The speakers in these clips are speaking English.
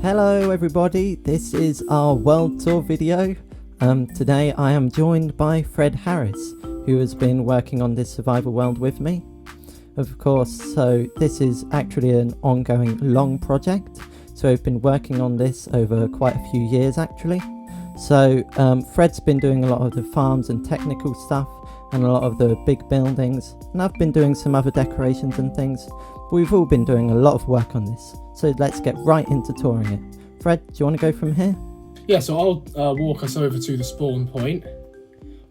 Hello everybody, this is our world tour video. Today I am joined by Fredharris, who has been working on this survival world with me. Of course, so this is actually an ongoing long project, so we've been working on this over quite a few years actually. So Fred's been doing a lot of the farms and technical stuff and a lot of the big buildings, and I've been doing some other decorations and things. We've all been doing a lot of work on this, so let's get right into touring it. Fred, do you want to go from here? Yeah, so I'll walk us over to the spawn point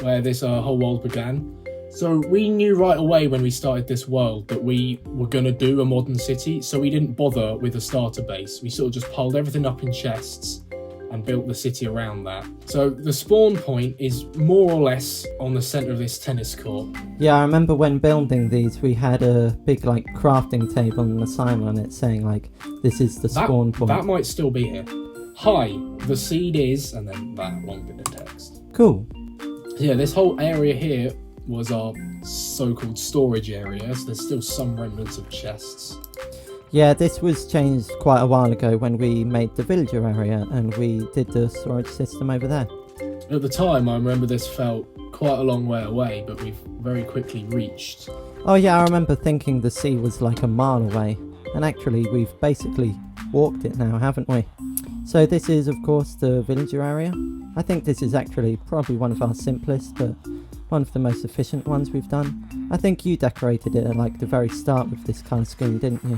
where this whole world began. So we knew right away when we started this world that we were going to do a modern city, so we didn't bother with a starter base. We sort of just piled everything up in chests and built the city around that. So the spawn point is more or less on the centre of this tennis court. Yeah, I remember when building these we had a big crafting table and a sign on it saying this is the spawn point. That might still be here. Hi, the seed is, and then that long bit of text. Cool. Yeah, this whole area here was our so-called storage area, so there's still some remnants of chests. Yeah, this was changed quite a while ago when we made the villager area and we did the storage system over there. At the time, I remember this felt quite a long way away, but we've very quickly reached. Oh yeah, I remember thinking the sea was like a mile away, and actually we've basically walked it now, haven't we? So this is of course the villager area. I think this is actually probably one of our simplest, but one of the most efficient ones we've done. I think you decorated it at the very start with this kind of scheme, didn't you?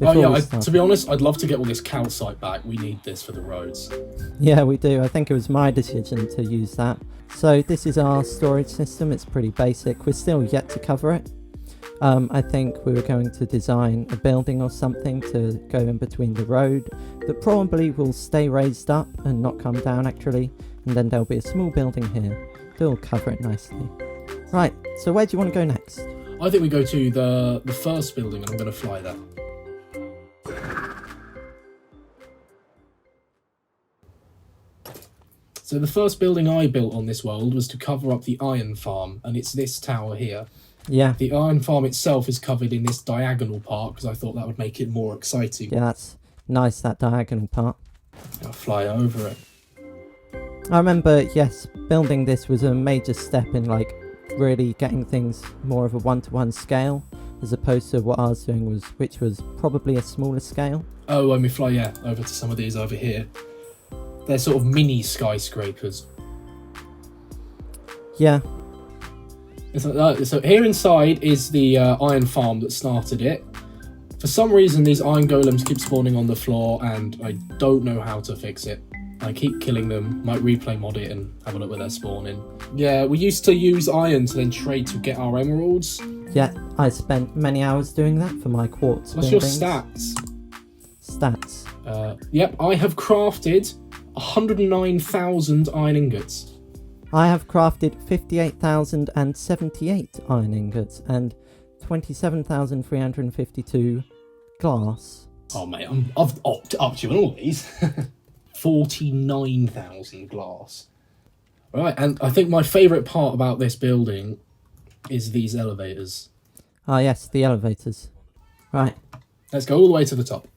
To be honest, I'd love to get all this calcite back. We need this for the roads. Yeah, we do. I think it was my decision to use that. So this is our storage system. It's pretty basic. We're still yet to cover it. I think we were going to design a building or something to go in between the road that probably will stay raised up and not come down actually. And then there'll be a small building here. They'll cover it nicely. Right, so where do you want to go next? I think we go to the first building and I'm going to fly there. So the first building I built on this world was to cover up the iron farm, and it's this tower here. Yeah. The iron farm itself is covered in this diagonal part because I thought that would make it more exciting. Yeah, that's nice, that diagonal part. I'll fly over it. I remember, yes, building this was a major step in really getting things more of a one-to-one scale, as opposed to what I was doing which was probably a smaller scale. Oh, when we fly, over to some of these over here. They're sort of mini skyscrapers. Yeah. So here inside is the iron farm that started it. For some reason, these iron golems keep spawning on the floor, and I don't know how to fix it. I keep killing them, might replay mod it and have a look where they're spawning. Yeah, we used to use iron to then trade to get our emeralds. Yeah, I spent many hours doing that for my quartz What's buildings. your stats? Stats. Yep, I have crafted 109,000 iron ingots. I have crafted 58,078 iron ingots and 27,352 glass. Oh mate, I've upped you on all these. 49,000 glass. Right, and I think my favourite part about this building is these elevators. Ah yes, the elevators. Right. Let's go all the way to the top.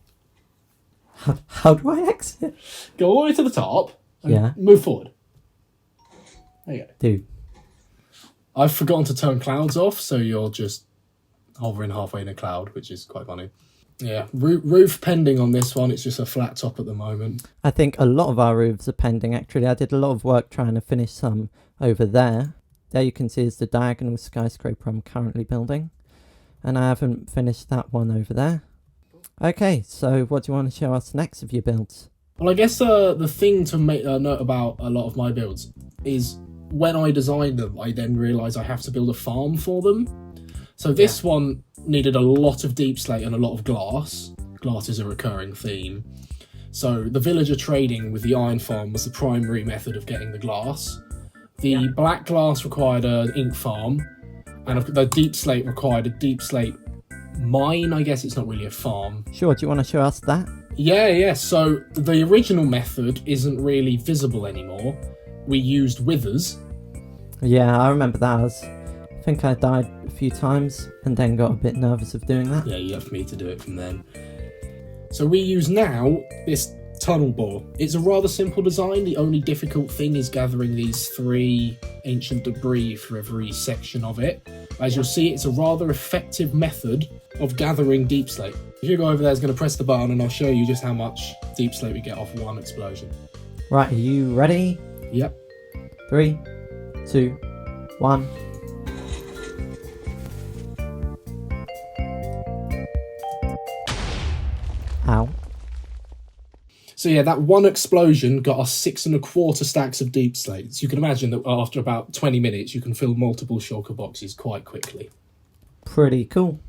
How do I exit? Go all the way to the top and Yeah. move forward. There you go. Dude. I've forgotten to turn clouds off, so you're just hovering halfway in a cloud, which is quite funny. Yeah, roof pending on this one. It's just a flat top at the moment. I think a lot of our roofs are pending actually. I did a lot of work trying to finish some over there. There you can see is the diagonal skyscraper I'm currently building. And I haven't finished that one over there. Okay, so what do you want to show us next of your builds? Well, I guess the thing to make note about a lot of my builds is when I design them, I then realise I have to build a farm for them. So this one needed a lot of deep slate and a lot of glass. Glass is a recurring theme. So the villager trading with the iron farm was the primary method of getting the glass. The black glass required an ink farm, and the deep slate required a deep slate mine. I guess it's not really a farm. Sure, do you want to show us that? Yeah, so the original method isn't really visible anymore. We used withers. Yeah, I remember that. I think I died a few times and then got a bit nervous of doing that. Yeah, you left me to do it from then. So we use now this tunnel bore. It's a rather simple design. The only difficult thing is gathering these 3 ancient debris for every section of it. As you'll see, it's a rather effective method of gathering deep slate. Hugo over there is going to press the button and I'll show you just how much deep slate we get off one explosion. Right, are you ready? Yep. 3, 2, 1. Ow. So yeah, that one explosion got us 6 1/4 stacks of deep slate. So you can imagine that after about 20 minutes, you can fill multiple shulker boxes quite quickly. Pretty cool.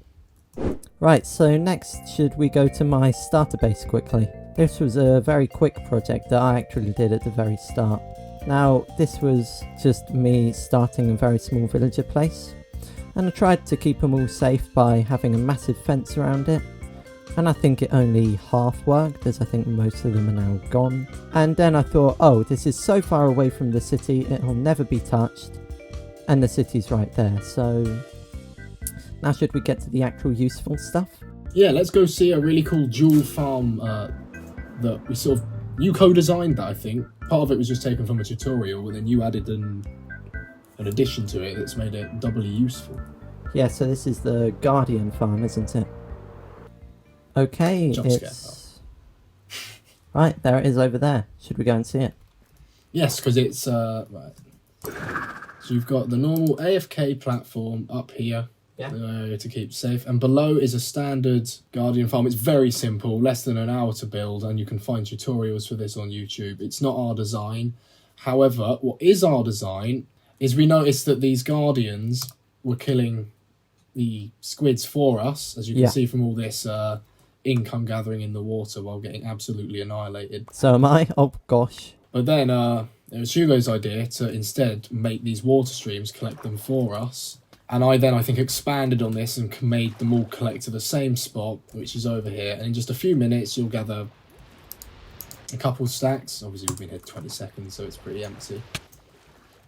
Right, so next should we go to my starter base quickly. This was a very quick project that I actually did at the very start. Now, this was just me starting a very small villager place, and I tried to keep them all safe by having a massive fence around it. And I think it only half worked, as I think most of them are now gone. And then I thought, oh, this is so far away from the city, it'll never be touched. And the city's right there, so... Now should we get to the actual useful stuff? Yeah, let's go see a really cool jewel farm that we sort of... You co-designed that, I think. Part of it was just taken from a tutorial, and then you added an addition to it that's made it doubly useful. Yeah, so this is the Guardian farm, isn't it? Okay, it's... Right, there it is over there. Should we go and see it? Yes, because it's... Right. So you've got the normal AFK platform up here. Yeah. To keep safe. And below is a standard Guardian farm. It's very simple, less than an hour to build, and you can find tutorials for this on YouTube. It's not our design. However, what is our design is we noticed that these Guardians were killing the squids for us, as you can see from all this income gathering in the water while getting absolutely annihilated. So am I? Oh gosh. But then it was Hugo's idea to instead make these water streams collect them for us. And I think expanded on this and made them all collect to the same spot, which is over here. And in just a few minutes, you'll gather a couple stacks. Obviously, we've been here 20 seconds, so it's pretty empty.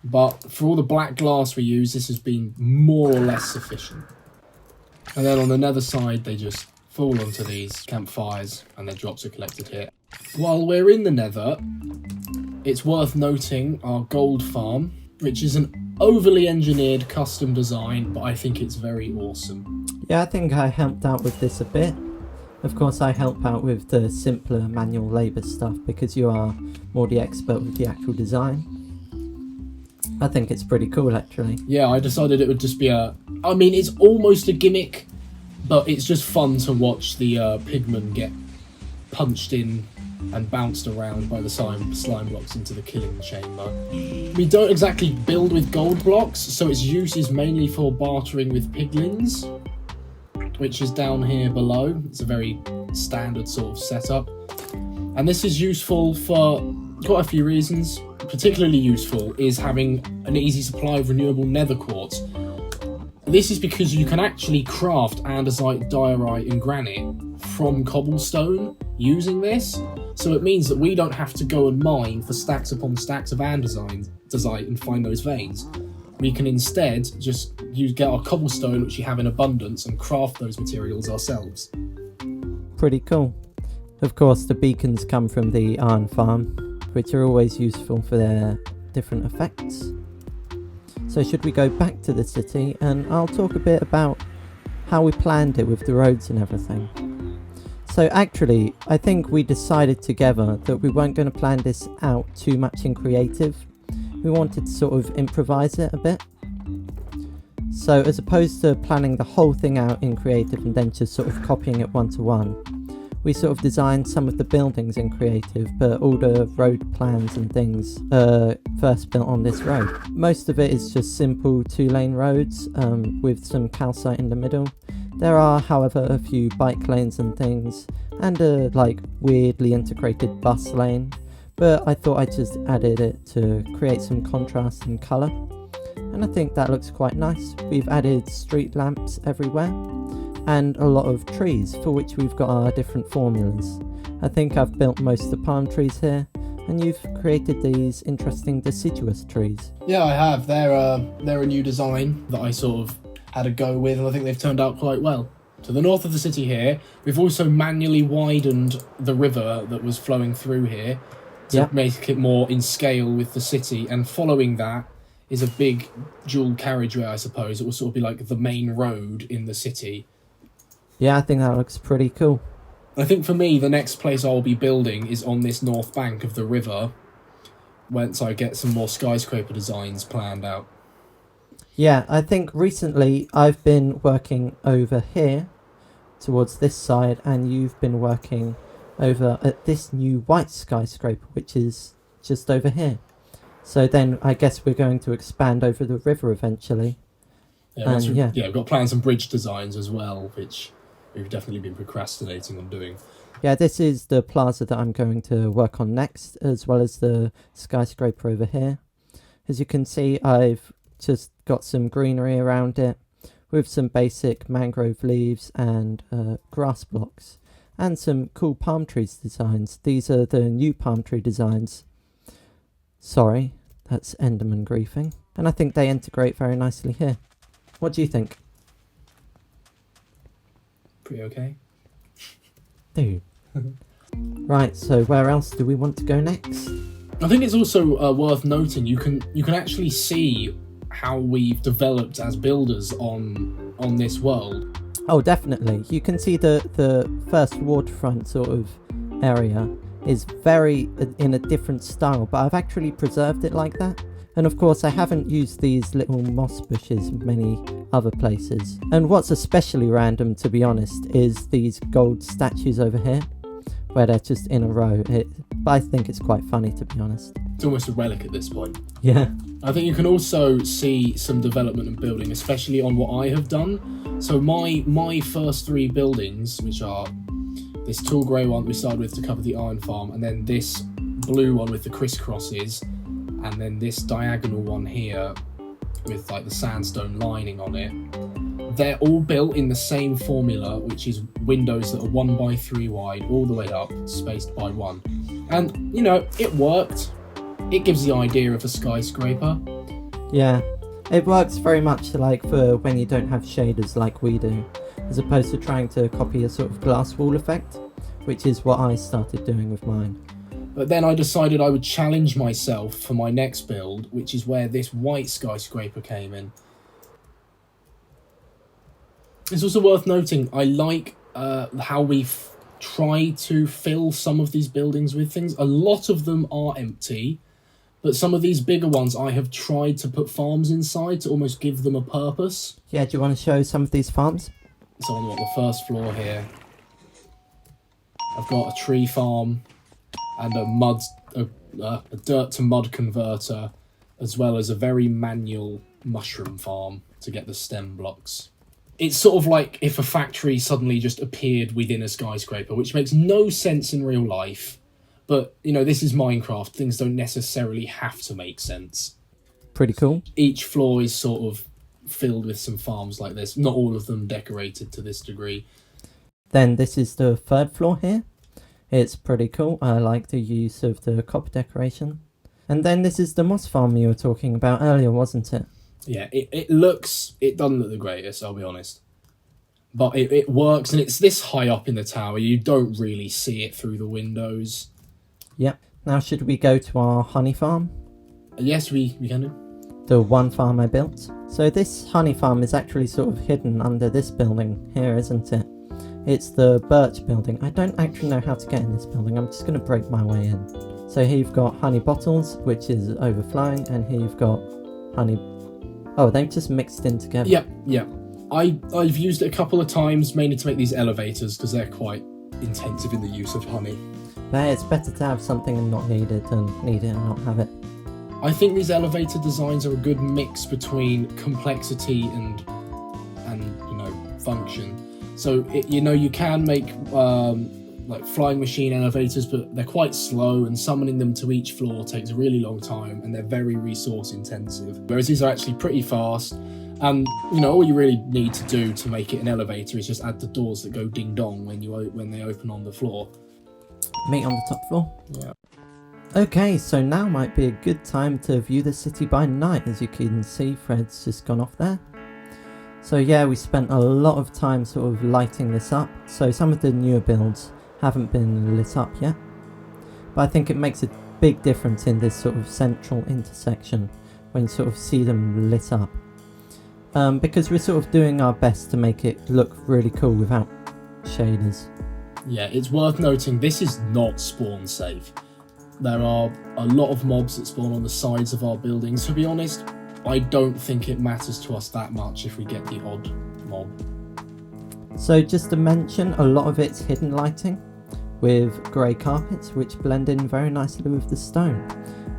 But for all the black glass we use, this has been more or less sufficient. And then on the nether side, they just fall onto these campfires and their drops are collected here. While we're in the nether, it's worth noting our gold farm, which is an overly engineered custom design, but I think it's very awesome. Yeah, I think I helped out with this a bit. Of course, I help out with the simpler manual labour stuff because you are more the expert with the actual design. I think it's pretty cool, actually. Yeah, I decided it would just be I mean, it's almost a gimmick, but it's just fun to watch the pigmen get punched in and bounced around by the slime blocks into the killing chamber. We don't exactly build with gold blocks, so its use is mainly for bartering with piglins, which is down here below. It's a very standard sort of setup. And this is useful for quite a few reasons. Particularly useful is having an easy supply of renewable nether quartz. This is because you can actually craft andesite, diorite and granite from cobblestone using this. So it means that we don't have to go and mine for stacks upon stacks of andesite and find those veins. We can instead just get our cobblestone, which you have in abundance, and craft those materials ourselves. Pretty cool. Of course, the beacons come from the iron farm, which are always useful for their different effects. So should we go back to the city, and I'll talk a bit about how we planned it with the roads and everything. So actually, I think we decided together that we weren't going to plan this out too much in creative. We wanted to sort of improvise it a bit. So as opposed to planning the whole thing out in creative and then just sort of copying it one to one, we sort of designed some of the buildings in creative, but all the road plans and things first built on this road. Most of it is just simple 2-lane roads with some calcite in the middle. There are, however, a few bike lanes and things, and a weirdly integrated bus lane, but I thought I just added it to create some contrast and colour, and I think that looks quite nice. We've added street lamps everywhere, and a lot of trees, for which we've got our different formulas. I think I've built most of the palm trees here, and you've created these interesting deciduous trees. Yeah, I have. They're a new design that I sort of had a go with, and I think they've turned out quite well. To the north of the city here, we've also manually widened the river that was flowing through here to make it more in scale with the city. And following that is a big dual carriageway, I suppose. It will sort of be like the main road in the city. Yeah, I think that looks pretty cool. I think for me, the next place I'll be building is on this north bank of the river, once I get some more skyscraper designs planned out. Yeah, I think recently I've been working over here towards this side, and you've been working over at this new white skyscraper, which is just over here. So then I guess we're going to expand over the river eventually. Yeah, we've got plans and bridge designs as well, which we've definitely been procrastinating on doing. Yeah, this is the plaza that I'm going to work on next, as well as the skyscraper over here. As you can see, I've just got some greenery around it with some basic mangrove leaves and grass blocks and some cool palm trees designs. These are the new palm tree designs. Sorry, that's Enderman griefing. And I think they integrate very nicely here. What do you think? Pretty okay. Dude. Right, so where else do we want to go next? I think it's also worth noting you can actually see how we've developed as builders on this world. Oh, definitely. You can see the first waterfront sort of area is very in a different style, but I've actually preserved it like that. And of course, I haven't used these little moss bushes many other places. And what's especially random, to be honest, is these gold statues over here, where they're just in a row. But I think it's quite funny, to be honest. It's almost a relic at this point. Yeah. I think you can also see some development and building, especially on what I have done. So my first three buildings, which are this tall grey one we started with to cover the iron farm, and then this blue one with the crisscrosses, and then this diagonal one here with like the sandstone lining on it. They're all built in the same formula, which is windows that are 1x3 wide all the way up, spaced by 1. And, you know, it worked. It gives the idea of a skyscraper. Yeah, it works very much like for when you don't have shaders like we do, as opposed to trying to copy a sort of glass wall effect, which is what I started doing with mine. But then I decided I would challenge myself for my next build, which is where this white skyscraper came in. It's also worth noting, I like how we've tried to fill some of these buildings with things. A lot of them are empty, but some of these bigger ones I have tried to put farms inside to almost give them a purpose. Yeah, do you want to show some of these farms? So on the first floor here, I've got a tree farm and a dirt to mud converter, as well as a very manual mushroom farm to get the stem blocks. It's sort of like if a factory suddenly just appeared within a skyscraper, which makes no sense in real life. But, you know, this is Minecraft. Things don't necessarily have to make sense. Pretty cool. Each floor is sort of filled with some farms like this. Not all of them decorated to this degree. Then this is the third floor here. It's pretty cool. I like the use of the copper decoration. And then this is the moss farm you were talking about earlier, wasn't it? Yeah, it doesn't look the greatest, I'll be honest. But it works, and it's this high up in the tower, you don't really see it through the windows. Yep. Now should we go to our honey farm? Yes, we can do. The one farm I built. So this honey farm is actually sort of hidden under this building here, isn't it? It's the birch building. I don't actually know how to get in this building. I'm just going to break my way in. So here you've got honey bottles, which is overflowing, and here you've got honey... Oh, they've just mixed in together. Yeah. I've used it a couple of times, mainly to make these elevators, because they're quite intensive in the use of honey. But hey, it's better to have something and not need it than need it and not have it. I think these elevator designs are a good mix between complexity and you know, function. So you can make like flying machine elevators, but they're quite slow, and summoning them to each floor takes a really long time, and they're very resource intensive. Whereas these are actually pretty fast, and you know, all you really need to do to make it an elevator is just add the doors that go ding dong when they open on the floor. Meet on the top floor. Yeah. Okay, so now might be a good time to view the city by night. As you can see, Fred's just gone off there. So yeah, we spent a lot of time sort of lighting this up. So some of the newer builds haven't been lit up yet. But I think it makes a big difference in this sort of central intersection when you sort of see them lit up. Because we're sort of doing our best to make it look really cool without shaders. Yeah, it's worth noting this is not spawn safe. There are a lot of mobs that spawn on the sides of our buildings. To be honest, I don't think it matters to us that much if we get the odd mob. So just to mention, a lot of it's hidden lighting with grey carpets which blend in very nicely with the stone.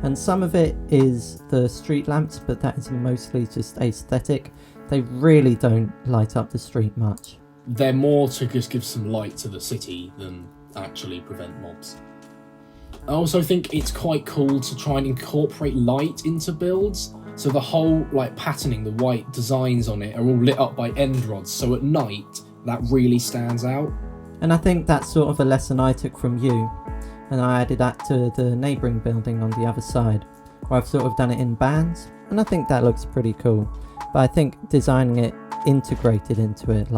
And some of it is the street lamps, but that is mostly just aesthetic. They really don't light up the street much. They're more to just give some light to the city than actually prevent mobs. I also think it's quite cool to try and incorporate light into builds. So the whole patterning, the white designs on it are all lit up by end rods. So at night, that really stands out. And I think that's sort of a lesson I took from you. And I added that to the neighbouring building on the other side, where I've sort of done it in bands. And I think that looks pretty cool. But I think designing it integrated into it,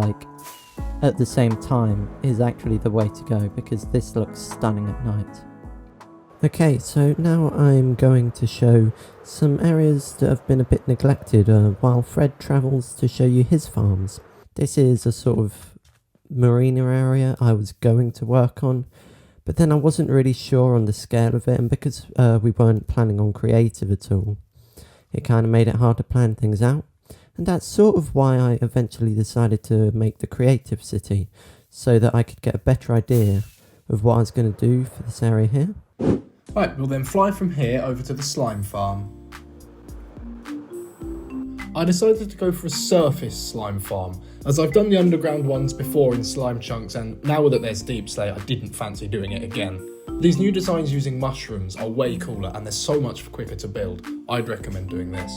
at the same time, is actually the way to go, because this looks stunning at night. Okay, so now I'm going to show some areas that have been a bit neglected while Fred travels to show you his farms. This is a sort of marina area I was going to work on, but then I wasn't really sure on the scale of it, and because we weren't planning on creative at all, it kind of made it hard to plan things out. And that's sort of why I eventually decided to make the creative city, so that I could get a better idea of what I was going to do for this area here. Right, we'll then fly from here over to the slime farm. I decided to go for a surface slime farm, as I've done the underground ones before in slime chunks, and now that there's deep slate, I didn't fancy doing it again. These new designs using mushrooms are way cooler, and they're so much quicker to build. I'd recommend doing this.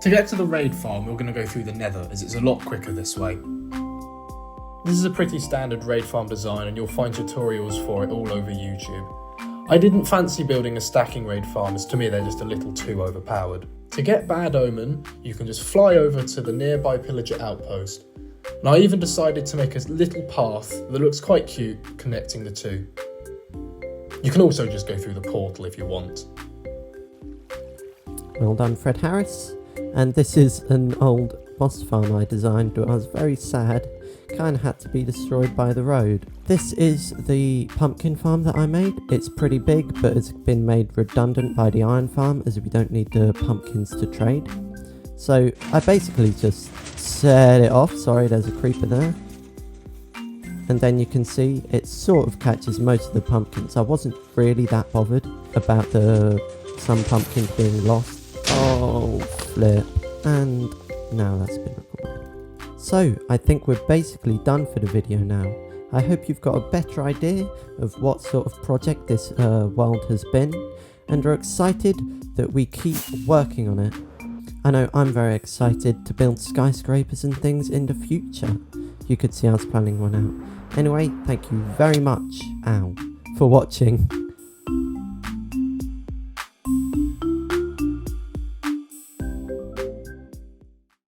To get to the raid farm, we're going to go through the nether, as it's a lot quicker this way. This is a pretty standard raid farm design, and you'll find tutorials for it all over YouTube. I didn't fancy building a stacking raid farm, as to me they're just a little too overpowered. To get Bad Omen, you can just fly over to the nearby pillager outpost. And I even decided to make a little path that looks quite cute connecting the two. You can also just go through the portal if you want. Well done, Fredharris. And this is an old boss farm I designed, but I was very sad. Kind of had to be destroyed by the road. This is the pumpkin farm that I made. It's pretty big, but it's been made redundant by the iron farm, as we don't need the pumpkins to trade. So I basically just set it off. Sorry, there's a creeper there. And then you can see it sort of catches most of the pumpkins. I wasn't really that bothered about some pumpkins being lost. Oh, flip. And now that's been recorded. So, I think we're basically done for the video now. I hope you've got a better idea of what sort of project this world has been, and are excited that we keep working on it. I know I'm very excited to build skyscrapers and things in the future. You could see us planning one out. Anyway, thank you very much, for watching.